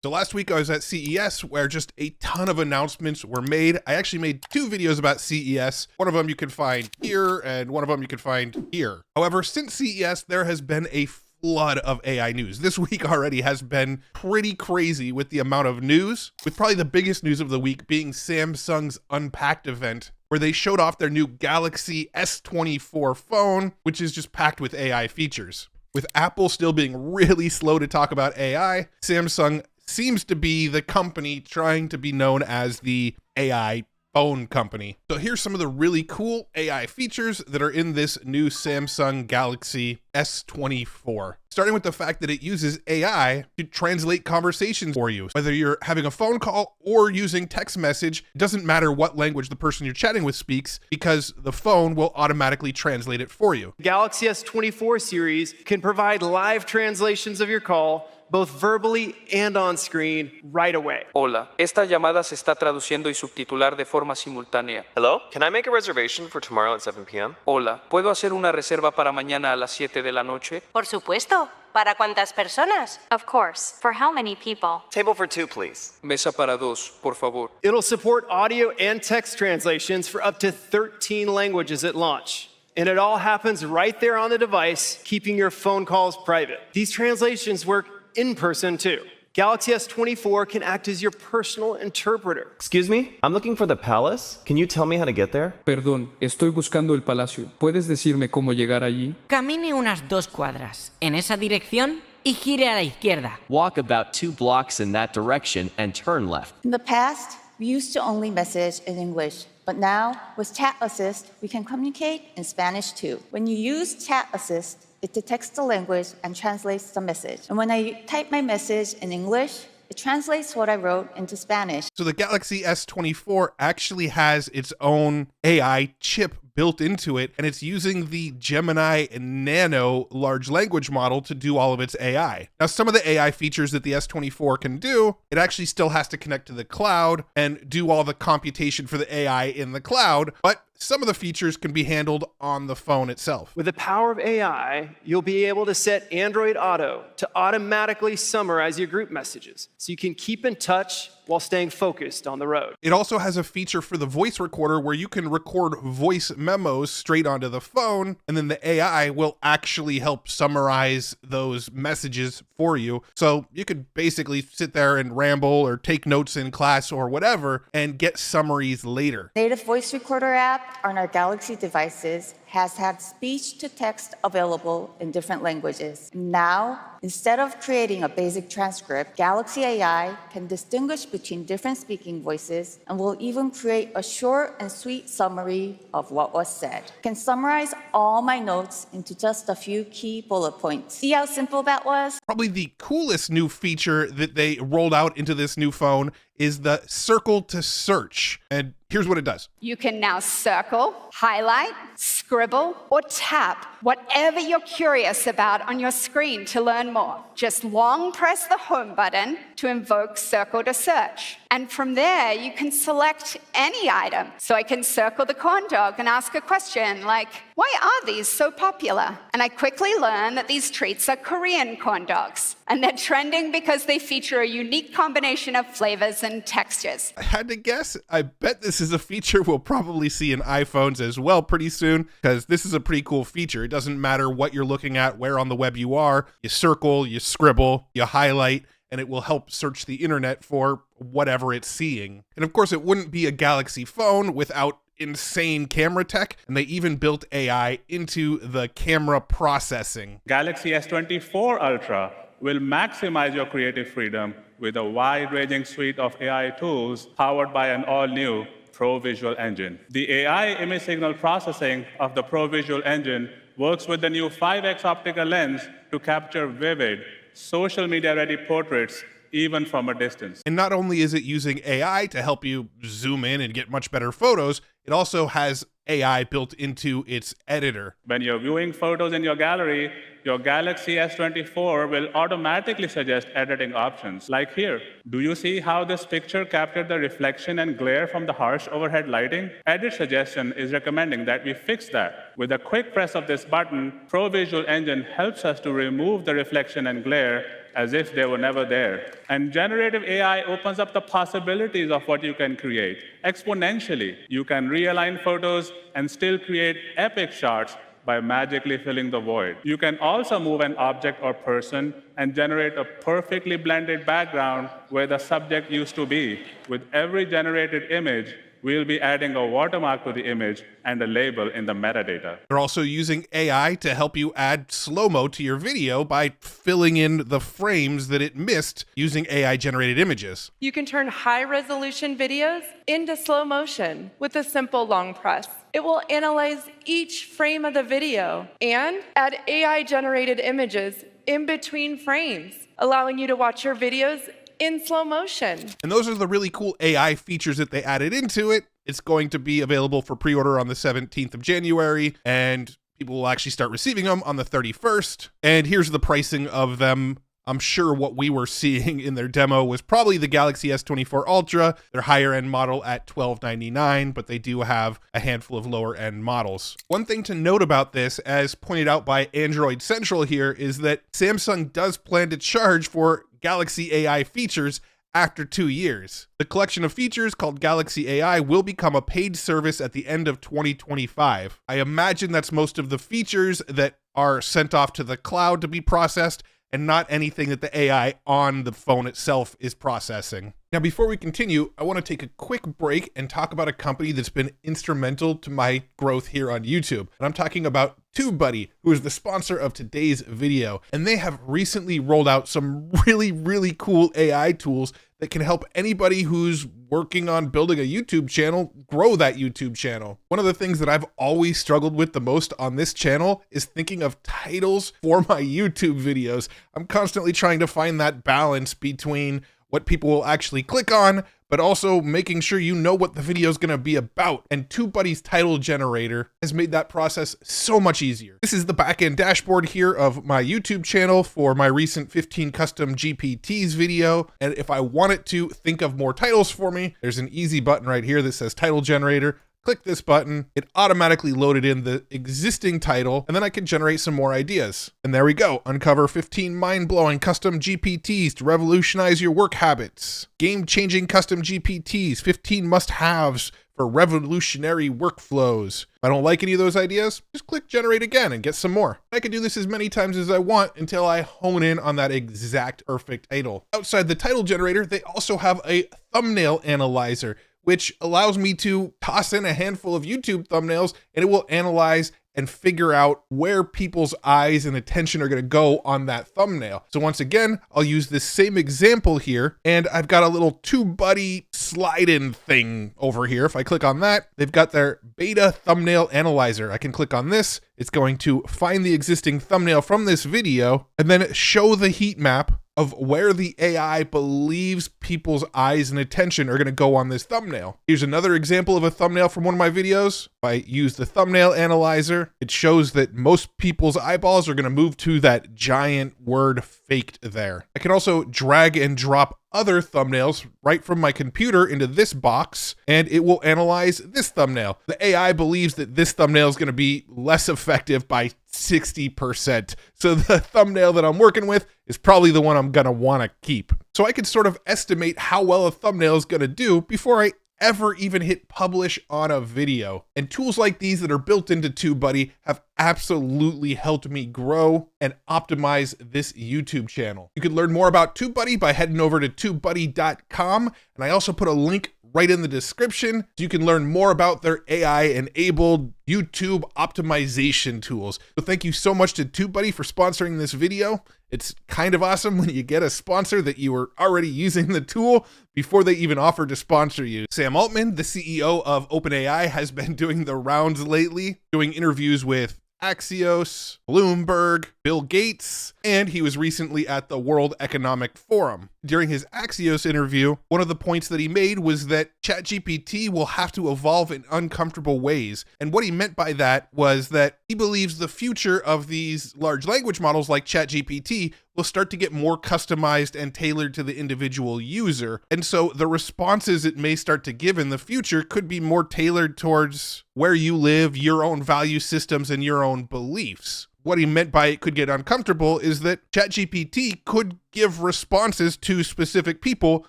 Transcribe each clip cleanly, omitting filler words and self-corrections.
So last week I was at CES where just a ton of announcements were made. I actually made 2 videos about CES. One of them you can find here and one of them you can find here. However, since CES, there has been a flood of AI news. This week already has been pretty crazy with the amount of news, with probably the biggest news of the week being Samsung's Unpacked event, where they showed off their new Galaxy S24 phone, which is just packed with AI features. With Apple still being really slow to talk about AI, Samsung seems to be the company trying to be known as the AI phone company. So here's some of the really cool AI features that are in this new Samsung Galaxy S24. Starting with the fact that it uses AI to translate conversations for you. Whether you're having a phone call or using text message, it doesn't matter what language the person you're chatting with speaks, because the phone will automatically translate it for you. The Galaxy S24 series can provide live translations of your call, both verbally and on screen, right away. Hola, esta llamada se está traduciendo y subtitular de forma simultánea. Hello? Can I make a reservation for tomorrow at 7 p.m.? Hola, ¿puedo hacer una reserva para mañana a las 7 de la noche? Por supuesto. ¿Para cuántas personas? Of course. For how many people? Table for 2, please. Mesa para 2, por favor. It'll support audio and text translations for up to 13 languages at launch. And it all happens right there on the device, keeping your phone calls private. These translations work in person too. Galaxy S24 can act as your personal interpreter. Excuse me? I'm looking for the palace. Can you tell me how to get there? Perdón, estoy buscando el palacio. ¿Puedes decirme cómo llegar allí? Camine unas 2 cuadras en esa dirección y gire a la izquierda. Walk about 2 blocks in that direction and turn left. In the past, we used to only message in English, but now with Chat Assist, we can communicate in Spanish too. When you use Chat Assist, it detects the language and translates the message. And when I type my message in English, it translates what I wrote into Spanish. So the Galaxy S24 actually has its own AI chip built into it, and it's using the Gemini Nano large language model to do all of its AI. Now, some of the AI features that the S24 can do, it actually still has to connect to the cloud and do all the computation for the AI in the cloud, but some of the features can be handled on the phone itself. With the power of AI, you'll be able to set Android Auto to automatically summarize your group messages, so you can keep in touch while staying focused on the road. It also has a feature for the voice recorder where you can record voice memos straight onto the phone, and then the AI will actually help summarize those messages for you. So you could basically sit there and ramble or take notes in class or whatever and get summaries later. Native voice recorder app on our Galaxy devices has had speech-to-text available in different languages. Now, instead of creating a basic transcript, Galaxy AI can distinguish between different speaking voices and will even create a short and sweet summary of what was said. I can summarize all my notes into just a few key bullet points. See how simple that was? Probably the coolest new feature that they rolled out into this new phone is the circle to search. And here's what it does. You can now circle, highlight, scribble, or tap whatever you're curious about on your screen to learn more. Just long press the home button to invoke circle to search. And from there, you can select any item. So I can circle the corn dog and ask a question like, why are these so popular? And I quickly learn that these treats are Korean corn dogs. And they're trending because they feature a unique combination of flavors and textures. I had to guess. I bet this is a feature we'll probably see in iPhones as well pretty soon, because this is a pretty cool feature. It doesn't matter what you're looking at, where on the web you are. You circle, you scribble, you highlight, and it will help search the internet for whatever it's seeing. And of course, it wouldn't be a Galaxy phone without insane camera tech, and they even built AI into the camera processing. Galaxy S24 Ultra will maximize your creative freedom with a wide-ranging suite of AI tools powered by an all-new Pro Visual Engine. The AI image signal processing of the Pro Visual Engine works with the new 5x optical lens to capture vivid, social media-ready portraits even from a distance. And not only is it using AI to help you zoom in and get much better photos, it also has AI built into its editor. When you're viewing photos in your gallery, your Galaxy S24 will automatically suggest editing options, like here. Do you see how this picture captured the reflection and glare from the harsh overhead lighting? Edit Suggestion is recommending that we fix that. With a quick press of this button, Pro Visual Engine helps us to remove the reflection and glare as if they were never there. And generative AI opens up the possibilities of what you can create exponentially. You can realign photos and still create epic shots by magically filling the void. You can also move an object or person and generate a perfectly blended background where the subject used to be. With every generated image, we'll be adding a watermark to the image and a label in the metadata. They're also using AI to help you add slow-mo to your video by filling in the frames that it missed using AI-generated images. You can turn high-resolution videos into slow motion with a simple long press. It will analyze each frame of the video and add AI-generated images in between frames, allowing you to watch your videos in slow motion. And those are the really cool AI features that they added into it. It's going to be available for pre-order on the 17th of January, and people will actually start receiving them on the 31st. And here's the pricing of them. I'm sure what we were seeing in their demo was probably the Galaxy S24 Ultra, their higher end model at $1299, but they do have a handful of lower end models. One thing to note about this, as pointed out by Android Central here, is that Samsung does plan to charge for Galaxy AI features after 2 years. The collection of features called Galaxy AI will become a paid service at the end of 2025. I imagine that's most of the features that are sent off to the cloud to be processed, and not anything that the AI on the phone itself is processing. Now, before we continue, I want to take a quick break and talk about a company that's been instrumental to my growth here on YouTube. And I'm talking about TubeBuddy, who is the sponsor of today's video. And they have recently rolled out some really cool AI tools that can help anybody who's working on building a YouTube channel grow that YouTube channel. One of the things that I've always struggled with the most on this channel is thinking of titles for my YouTube videos. I'm constantly trying to find that balance between what people will actually click on, but also making sure you know what the video is going to be about. And TubeBuddy's title generator has made that process so much easier. This is the backend dashboard here of my YouTube channel for my recent 15 custom GPTs video. And if I want it to think of more titles for me, there's an easy button right here that says title generator. Click this button, it automatically loaded in the existing title, and then I can generate some more ideas. And there we go, uncover 15 mind-blowing custom GPTs to revolutionize your work habits. Game-changing custom GPTs, 15 must-haves for revolutionary workflows. If I don't like any of those ideas, just click generate again and get some more. I can do this as many times as I want until I hone in on that exact perfect title. Outside the title generator, they also have a thumbnail analyzer, which allows me to toss in a handful of YouTube thumbnails and it will analyze and figure out where people's eyes and attention are going to go on that thumbnail. So once again, I'll use this same example here, and I've got a little TubeBuddy slide-in thing over here. If I click on that, they've got their beta thumbnail analyzer. I can click on this. It's going to find the existing thumbnail from this video and then show the heat map of where the AI believes people's eyes and attention are going to go on this thumbnail. Here's another example of a thumbnail from one of my videos. If I use the thumbnail analyzer, it shows that most people's eyeballs are going to move to that giant word faked there. I can also drag and drop other thumbnails right from my computer into this box, and it will analyze this thumbnail. The AI believes that this thumbnail is going to be less effective by 60%. So the thumbnail that I'm working with is probably the one I'm going to want to keep. So I can sort of estimate how well a thumbnail is going to do before I ever even hit publish on a video. And tools like these that are built into TubeBuddy have absolutely helped me grow and optimize this YouTube channel. You can learn more about TubeBuddy by heading over to tubebuddy.com, and I also put a link right in the description so you can learn more about their AI-enabled YouTube optimization tools. So thank you so much to TubeBuddy for sponsoring this video. It's kind of awesome when you get a sponsor that you were already using the tool before they even offer to sponsor you. Sam Altman, the CEO of OpenAI, has been doing the rounds lately, doing interviews with Axios, Bloomberg, Bill Gates, and he was recently at the World Economic Forum. During his Axios interview, one of the points that he made was that ChatGPT will have to evolve in uncomfortable ways. And what he meant by that was that he believes the future of these large language models like ChatGPT will start to get more customized and tailored to the individual user. And so the responses it may start to give in the future could be more tailored towards where you live, your own value systems, and your own beliefs. what he meant by it could get uncomfortable is that ChatGPT could give responses to specific people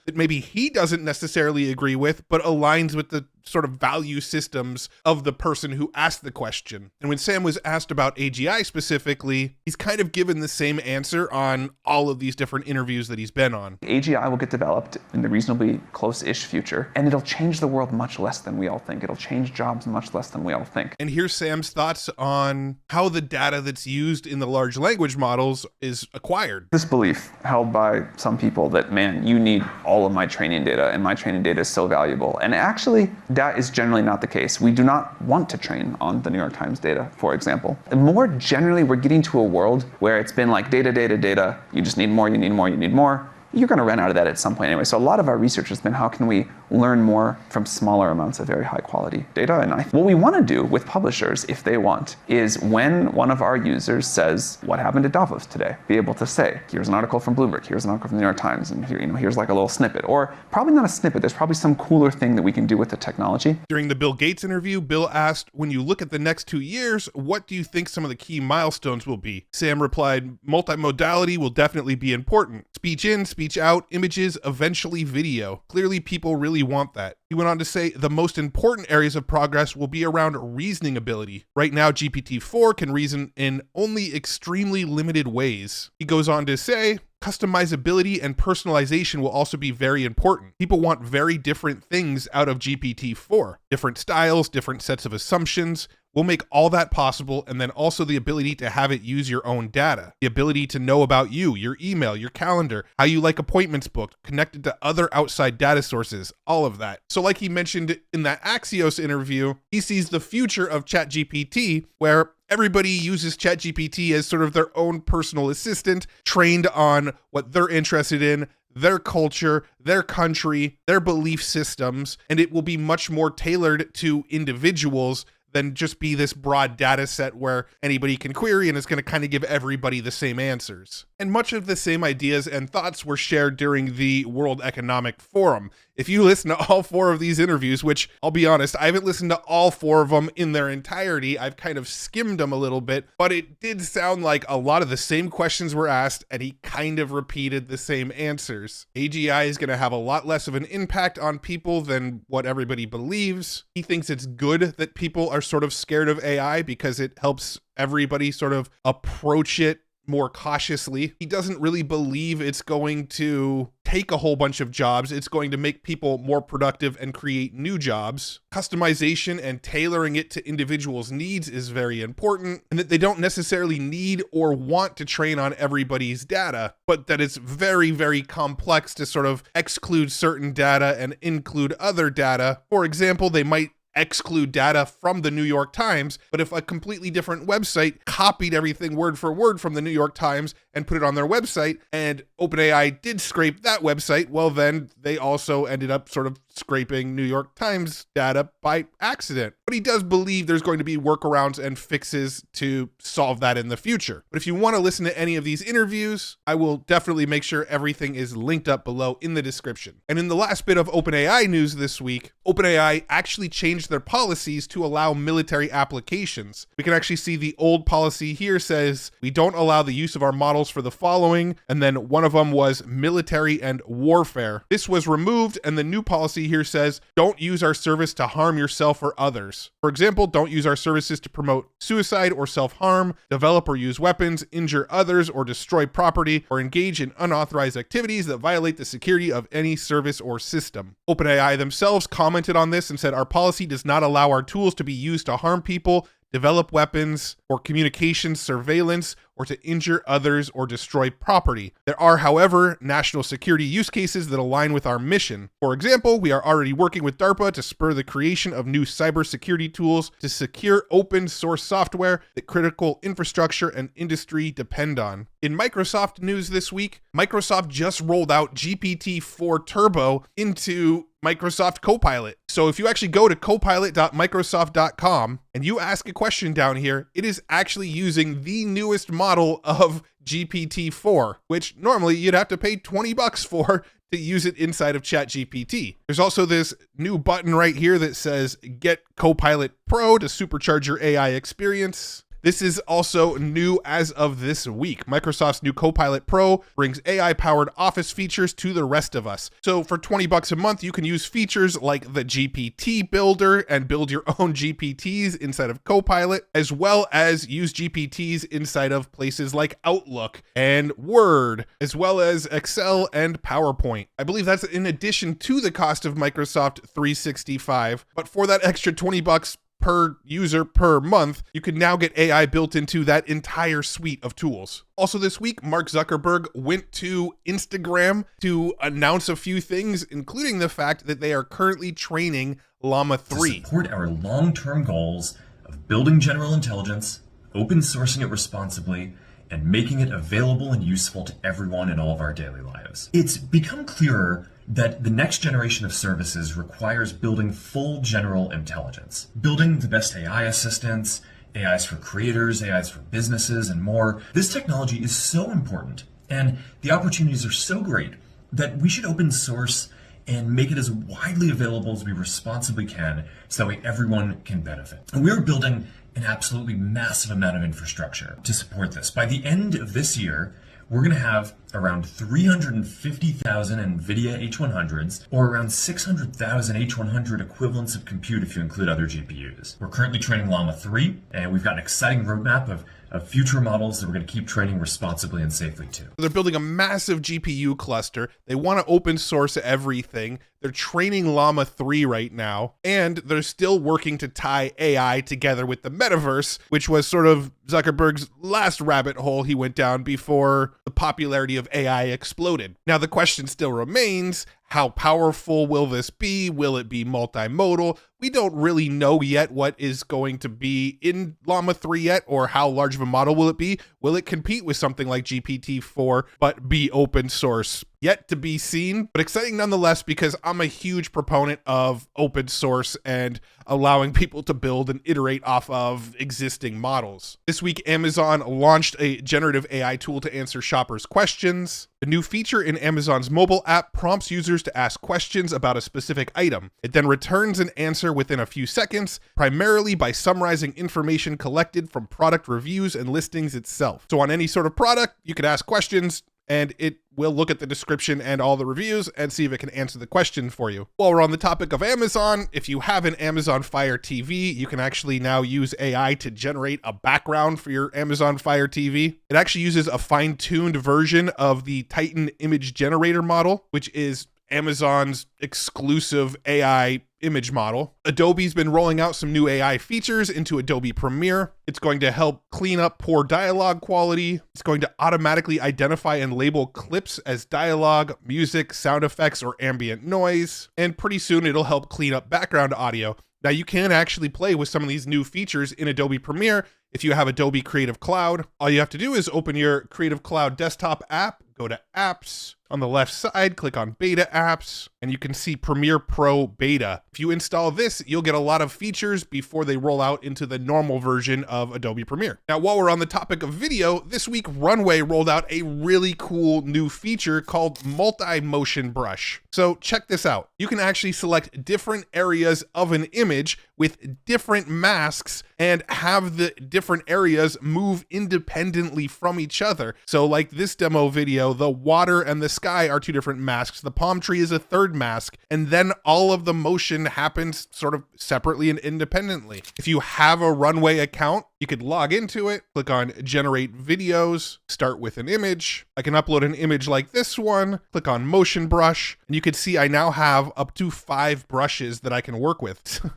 that maybe he doesn't necessarily agree with, but aligns with the sort of value systems of the person who asked the question. And when Sam was asked about AGI specifically, he's kind of given the same answer on all of these different interviews that he's been on. AGI will get developed in the reasonably close-ish future, and it'll change the world much less than we all think. It'll change jobs much less than we all think. And here's Sam's thoughts on how the data that's used in the large language models is acquired. This belief held by some people that, man, you need all of my training data, and my training data is so valuable. And actually, that is generally not the case. We do not want to train on the New York Times data, for example. And more generally, we're getting to a world where it's been like data, data, data. You just need more, you need more, you need more. You're going to run out of that at some point anyway. So a lot of our research has been how can we learn more from smaller amounts of very high quality data. And what we want to do with publishers, if they want, is when one of our users says, what happened at Davos today? Be able to say, here's an article from Bloomberg, here's an article from the New York Times, and here, here's like a little snippet. Or probably not a snippet, there's probably some cooler thing that we can do with the technology. During the Bill Gates interview, Bill asked, when you look at the next 2 years, what do you think some of the key milestones will be? Sam replied, multimodality will definitely be important. Speech in, speech out, images, eventually video. Clearly people really want that. He went on to say the most important areas of progress will be around reasoning ability. Right now, GPT-4 can reason in only extremely limited ways. He goes on to say, customizability and personalization will also be very important. People want very different things out of GPT-4. Different styles, different sets of assumptions. We'll make all that possible, and then also the ability to have it use your own data. The ability to know about you, your email, your calendar, how you like appointments booked, connected to other outside data sources, all of that. So like he mentioned in that Axios interview, he sees the future of ChatGPT where everybody uses ChatGPT as sort of their own personal assistant, trained on what they're interested in, their culture, their country, their belief systems, and it will be much more tailored to individuals than just be this broad data set where anybody can query and it's going to kind of give everybody the same answers. And much of the same ideas and thoughts were shared during the World Economic Forum. If you listen to all 4 of these interviews, which I'll be honest, I haven't listened to all 4 of them in their entirety, I've kind of skimmed them a little bit, but it did sound like a lot of the same questions were asked and he kind of repeated the same answers. AGI is going to have a lot less of an impact on people than what everybody believes. He thinks it's good that people are sort of scared of AI because it helps everybody sort of approach it more cautiously. He doesn't really believe it's going to take a whole bunch of jobs. It's going to make people more productive and create new jobs. Customization and tailoring it to individuals' needs is very important, and that they don't necessarily need or want to train on everybody's data, but that it's very, very complex to sort of exclude certain data and include other data. For example, they might exclude data from the New York Times, but if a completely different website copied everything word for word from the New York Times and put it on their website, and OpenAI did scrape that website, well then they also ended up sort of scraping New York Times data by accident. But he does believe there's going to be workarounds and fixes to solve that in the future. But if you want to listen to any of these interviews, I will definitely make sure everything is linked up below in the description. And in the last bit of OpenAI news this week, OpenAI actually changed their policies to allow military applications. We can actually see the old policy here says, we don't allow the use of our models for the following, and then one of them was military and warfare. This was removed, and the new policy here says, don't use our service to harm yourself or others. For example, don't use our services to promote suicide or self-harm, develop or use weapons, injure others or destroy property, or engage in unauthorized activities that violate the security of any service or system. OpenAI themselves commented on this and said, our policy does not allow our tools to be used to harm people, develop weapons, or communications surveillance, or to injure others or destroy property. There are, however, national security use cases that align with our mission. For example, we are already working with DARPA to spur the creation of new cybersecurity tools to secure open source software that critical infrastructure and industry depend on. In Microsoft news this week, Microsoft just rolled out GPT-4 Turbo into Microsoft Copilot. So if you actually go to copilot.microsoft.com and you ask a question down here, it is actually using the newest model of GPT-4, which normally you'd have to pay $20 for to use it inside of ChatGPT. There's also this new button right here that says Get Copilot Pro to supercharge your AI experience. This is also new as of this week. Microsoft's new Copilot Pro brings AI-powered Office features to the rest of us. So for $20 a month, you can use features like the GPT builder and build your own GPTs inside of Copilot, as well as use GPTs inside of places like Outlook and Word, as well as Excel and PowerPoint. I believe that's in addition to the cost of Microsoft 365, but for that extra $20 per user per month, you can now get AI built into that entire suite of tools. Also this week, Mark Zuckerberg went to Instagram to announce a few things, including the fact that they are currently training Llama 3. To support our long-term goals of building general intelligence, open sourcing it responsibly, and making it available and useful to everyone in all of our daily lives. It's become clearer that the next generation of services requires building full general intelligence. Building the best AI assistants, AIs for creators, AIs for businesses, and more. This technology is so important, and the opportunities are so great that we should open source and make it as widely available as we responsibly can, so that way everyone can benefit. And we're building an absolutely massive amount of infrastructure to support this. By the end of this year, we're going to have around 350,000 NVIDIA H100s, or around 600,000 H100 equivalents of compute if you include other GPUs. We're currently training Llama 3, and we've got an exciting roadmap of future models that we're going to keep training responsibly and safely too. They're building a massive GPU cluster. They want to open source everything. They're training Llama 3 right now, and they're still working to tie AI together with the metaverse, which was sort of Zuckerberg's last rabbit hole he went down before the popularity of AI exploded. Now, the question still remains, how powerful will this be? Will it be multimodal? We don't really know yet what is going to be in Llama 3 yet, or how large of a model will it be? Will it compete with something like GPT-4, but be open source? Yet to be seen, but exciting nonetheless, because I'm a huge proponent of open source and allowing people to build and iterate off of existing models. This week, Amazon launched a generative AI tool to answer shoppers' questions. The new feature in Amazon's mobile app prompts users to ask questions about a specific item. It then returns an answer within a few seconds, primarily by summarizing information collected from product reviews and listings itself. So on any sort of product, you could ask questions, and it will look at the description and all the reviews and see if it can answer the question for you. While we're on the topic of Amazon, if you have an Amazon Fire TV, you can actually now use AI to generate a background for your Amazon Fire TV. It actually uses a fine-tuned version of the Titan image generator model, which is Amazon's exclusive AI image model. Adobe's been rolling out some new AI features into Adobe Premiere. It's going to help clean up poor dialogue quality. It's going to automatically identify and label clips as dialogue, music, sound effects, or ambient noise. And pretty soon it'll help clean up background audio. Now you can actually play with some of these new features in Adobe Premiere if you have Adobe Creative Cloud. All you have to do is open your Creative Cloud desktop app, go to Apps. On the left side, click on Beta Apps, and you can see Premiere Pro Beta. If you install this, you'll get a lot of features before they roll out into the normal version of Adobe Premiere. Now, while we're on the topic of video, this week Runway rolled out a really cool new feature called Multi-Motion Brush. So check this out. You can actually select different areas of an image with different masks and have the different areas move independently from each other. So like this demo video, the water and the sky are two different masks. The palm tree is a third mask. And then all of the motion happens sort of separately and independently. If you have a Runway account, you could log into it, click on Generate Videos, start with an image. I can upload an image like this one, click on Motion Brush, and you can see I now have up to 5 brushes that I can work with.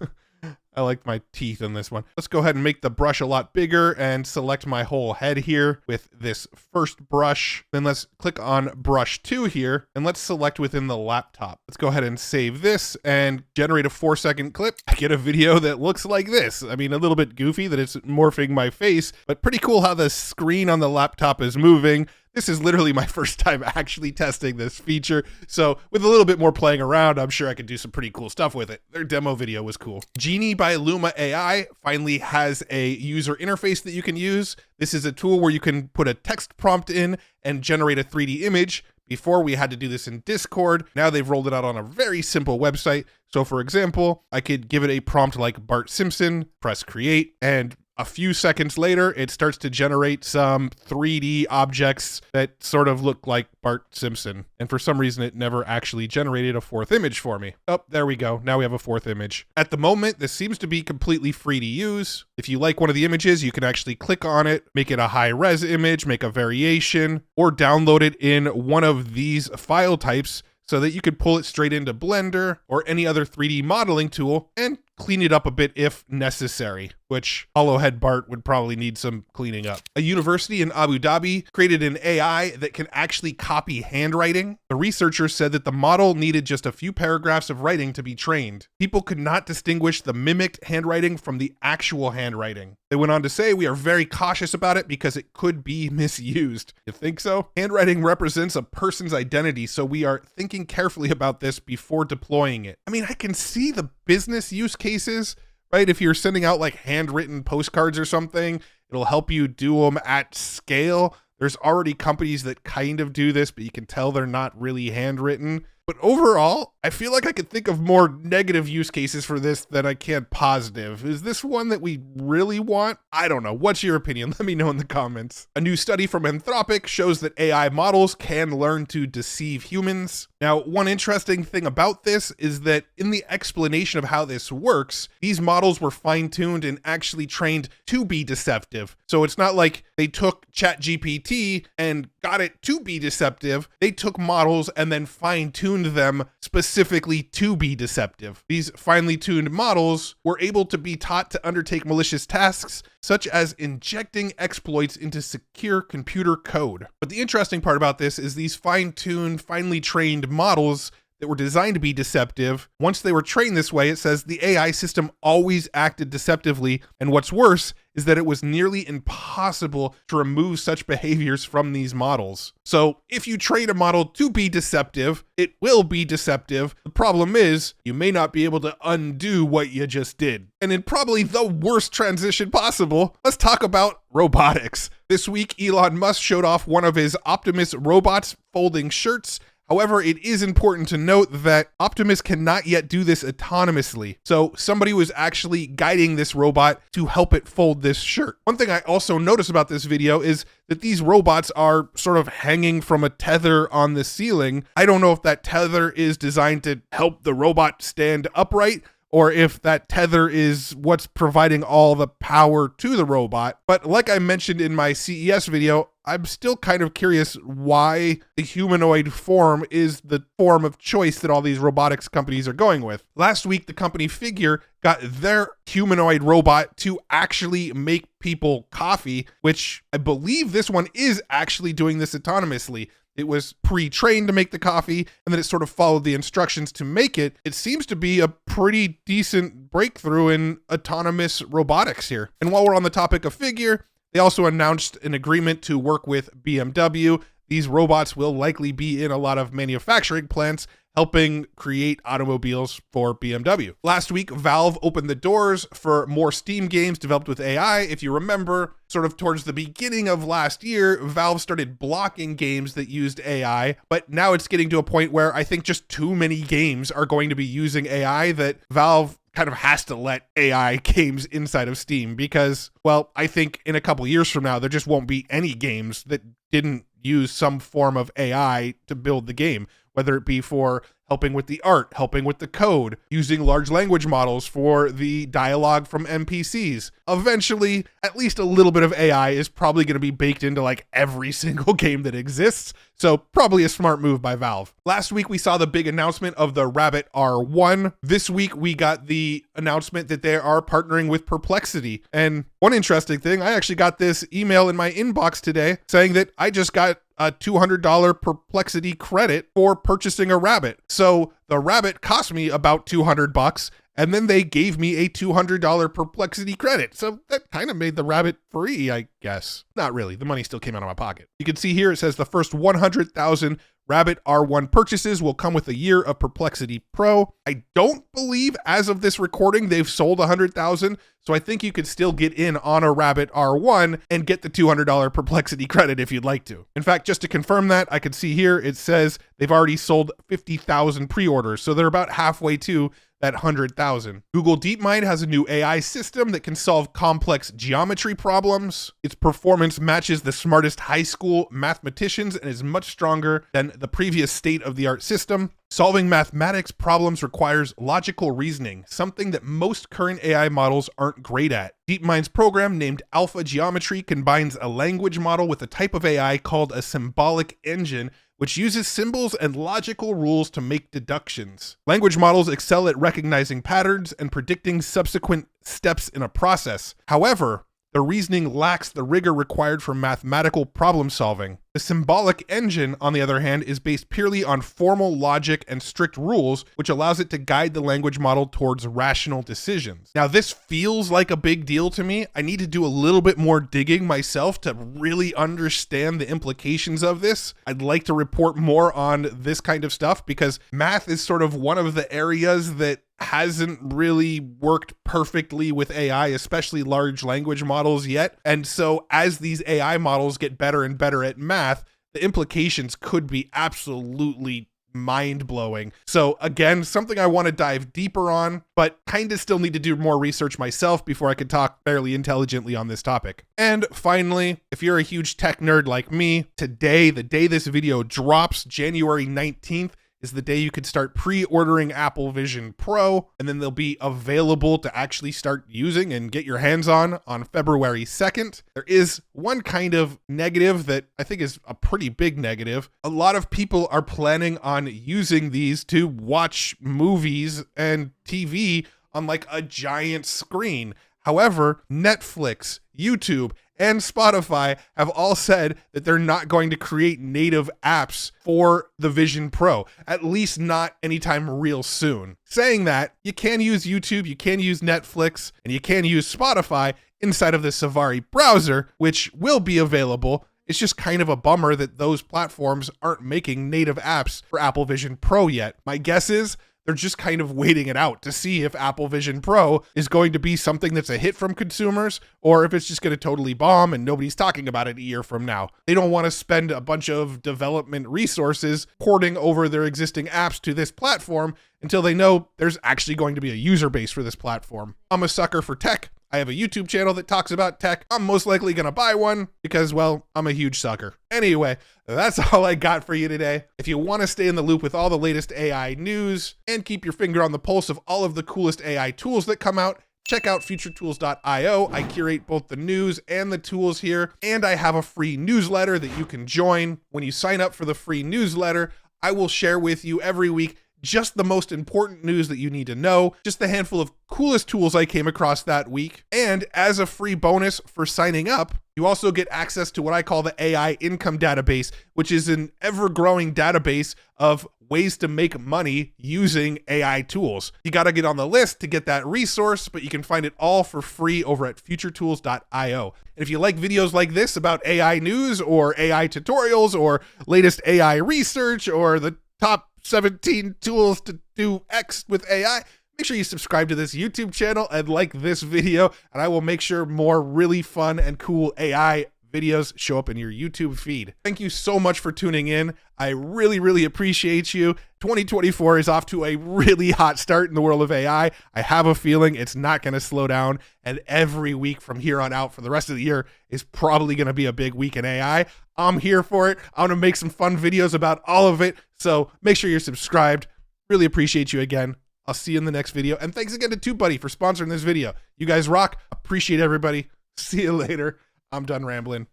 I like my teeth in this one. Let's go ahead and make the brush a lot bigger and select my whole head here with this first brush. Then let's click on brush 2 here and let's select within the laptop. Let's go ahead and save this and generate a 4-second clip. I get a video that looks like this. I mean, a little bit goofy that it's morphing my face, but pretty cool how the screen on the laptop is moving. This is literally my first time actually testing this feature, so with a little bit more playing around, I'm sure I could do some pretty cool stuff with it. Their demo video was cool. Genie by Llama AI finally has a user interface that you can use. This is a tool where you can put a text prompt in and generate a 3D image. Before, we had to do this in Discord. Now they've rolled it out on a very simple website. So for example, I could give it a prompt like Bart Simpson, press create, and a few seconds later, it starts to generate some 3D objects that sort of look like Bart Simpson. And for some reason, it never actually generated a fourth image for me. Oh, there we go. Now we have a fourth image. At the moment, this seems to be completely free to use. If you like one of the images, you can actually click on it, make it a high-res image, make a variation, or download it in one of these file types so that you could pull it straight into Blender or any other 3D modeling tool and clean it up a bit if necessary, which Hollowhead Bart would probably need some cleaning up. A university in Abu Dhabi created an AI that can actually copy handwriting. The researchers said that the model needed just a few paragraphs of writing to be trained. People could not distinguish the mimicked handwriting from the actual handwriting. They went on to say, "We are very cautious about it because it could be misused." You think so? Handwriting represents a person's identity, so we are thinking carefully about this before deploying it. I mean, I can see the business use cases, right? If you're sending out like handwritten postcards or something, it'll help you do them at scale. There's already companies that kind of do this, but you can tell they're not really handwritten. But overall, I feel like I could think of more negative use cases for this than I can positive. Is this one that we really want? I don't know. What's your opinion? Let me know in the comments. A new study from Anthropic shows that AI models can learn to deceive humans. Now, one interesting thing about this is that in the explanation of how this works, these models were fine-tuned and actually trained to be deceptive. So it's not like they took ChatGPT and got it to be deceptive. They took models and then fine-tuned them specifically to be deceptive. These finely tuned models were able to be taught to undertake malicious tasks, such as injecting exploits into secure computer code. But the interesting part about this is these fine-tuned, finely trained models that were designed to be deceptive, once they were trained this way, it says the AI system always acted deceptively, and what's worse is that it was nearly impossible to remove such behaviors from these models. So if you train a model to be deceptive, it will be deceptive. The problem is you may not be able to undo what you just did. And in probably the worst transition possible, let's talk about robotics. This week, Elon Musk showed off one of his Optimus robots folding shirts. However, it is important to note that Optimus cannot yet do this autonomously. So somebody was actually guiding this robot to help it fold this shirt. One thing I also noticed about this video is that these robots are sort of hanging from a tether on the ceiling. I don't know if that tether is designed to help the robot stand upright, or if that tether is what's providing all the power to the robot. But like I mentioned in my CES video, I'm still kind of curious why the humanoid form is the form of choice that all these robotics companies are going with. Last week, the company Figure got their humanoid robot to actually make people coffee, which I believe this one is actually doing this autonomously. It was pre-trained to make the coffee, and then it sort of followed the instructions to make it. It seems to be a pretty decent breakthrough in autonomous robotics here. And while we're on the topic of Figure, they also announced an agreement to work with BMW. These robots will likely be in a lot of manufacturing plants, helping create automobiles for BMW. Last week, Valve opened the doors for more Steam games developed with AI. If you remember, sort of towards the beginning of last year, Valve started blocking games that used AI, but now it's getting to a point where I think just too many games are going to be using AI that Valve kind of has to let AI games inside of Steam because, well, I think in a couple years from now, there just won't be any games that didn't use some form of AI to build the game, whether it be for helping with the art, helping with the code, using large language models for the dialogue from NPCs. Eventually, at least a little bit of AI is probably going to be baked into like every single game that exists. So probably a smart move by Valve. Last week, we saw the big announcement of the Rabbit R1. This week, we got the announcement that they are partnering with Perplexity. And one interesting thing, I actually got this email in my inbox today saying that I just got a $200 Perplexity credit for purchasing a rabbit. So the rabbit cost me about $200, and then they gave me a $200 Perplexity credit. So that kind of made the rabbit free, I guess. Not really. The money still came out of my pocket. You can see here it says the first 100,000 Rabbit R1 purchases will come with a year of Perplexity Pro. I don't believe as of this recording they've sold 100,000, so I think you could still get in on a Rabbit R1 and get the $200 Perplexity credit if you'd like to. In fact, just to confirm that, I can see here it says they've already sold 50,000 pre-orders, so they're about halfway to that 100,000. Google DeepMind has a new AI system that can solve complex geometry problems. Its performance matches the smartest high school mathematicians and is much stronger than the previous state-of-the-art system. Solving mathematics problems requires logical reasoning, something that most current AI models aren't great at. DeepMind's program, named Alpha Geometry, combines a language model with a type of AI called a symbolic engine, which uses symbols and logical rules to make deductions. Language models excel at recognizing patterns and predicting subsequent steps in a process. However, the reasoning lacks the rigor required for mathematical problem solving. The symbolic engine, on the other hand, is based purely on formal logic and strict rules, which allows it to guide the language model towards rational decisions. Now, this feels like a big deal to me. I need to do a little bit more digging myself to really understand the implications of this. I'd like to report more on this kind of stuff because math is sort of one of the areas that hasn't really worked perfectly with AI, especially large language models yet. And so as these AI models get better and better at math, the implications could be absolutely mind-blowing. So again, something I want to dive deeper on, but kind of still need to do more research myself before I can talk fairly intelligently on this topic. And finally, if you're a huge tech nerd like me, today, the day this video drops, January 19th, is the day you could start pre-ordering Apple Vision Pro, and then they'll be available to actually start using and get your hands on February 2nd. There is one kind of negative that I think is a pretty big negative. A lot of people are planning on using these to watch movies and TV on like a giant screen. However, Netflix, YouTube, and Spotify have all said that they're not going to create native apps for the Vision Pro, at least not anytime real soon. Saying that, you can use YouTube, you can use Netflix, and you can use Spotify inside of the Safari browser, which will be available. It's just kind of a bummer that those platforms aren't making native apps for Apple Vision Pro yet. My guess is they're just kind of waiting it out to see if Apple Vision Pro is going to be something that's a hit from consumers or if it's just going to totally bomb and nobody's talking about it a year from now. They don't want to spend a bunch of development resources porting over their existing apps to this platform until they know there's actually going to be a user base for this platform. I'm a sucker for tech. I have a YouTube channel that talks about tech. I'm most likely going to buy one because, well, I'm a huge sucker. Anyway, that's all I got for you today. If you want to stay in the loop with all the latest AI news and keep your finger on the pulse of all of the coolest AI tools that come out, check out futuretools.io. I curate both the news and the tools here, and I have a free newsletter that you can join. When you sign up for the free newsletter, I will share with you every week just the most important news that you need to know, just the handful of coolest tools I came across that week. And as a free bonus for signing up, you also get access to what I call the AI income database, which is an ever-growing database of ways to make money using AI tools. You got to get on the list to get that resource, but you can find it all for free over at futuretools.io. And if you like videos like this about AI news or AI tutorials or latest AI research or the top 17 tools to do X with AI, make sure you subscribe to this YouTube channel and like this video, and I will make sure more really fun and cool AI videos show up in your YouTube feed. Thank you so much for tuning in. I really, really appreciate you. 2024 is off to a really hot start in the world of AI. I have a feeling it's not going to slow down, and every week from here on out for the rest of the year is probably going to be a big week in AI. I'm here for it. I want to make some fun videos about all of it, so make sure you're subscribed. Really appreciate you again. I'll see you in the next video, and thanks again to TubeBuddy for sponsoring this video. You guys rock. Appreciate everybody. See you later. I'm done rambling.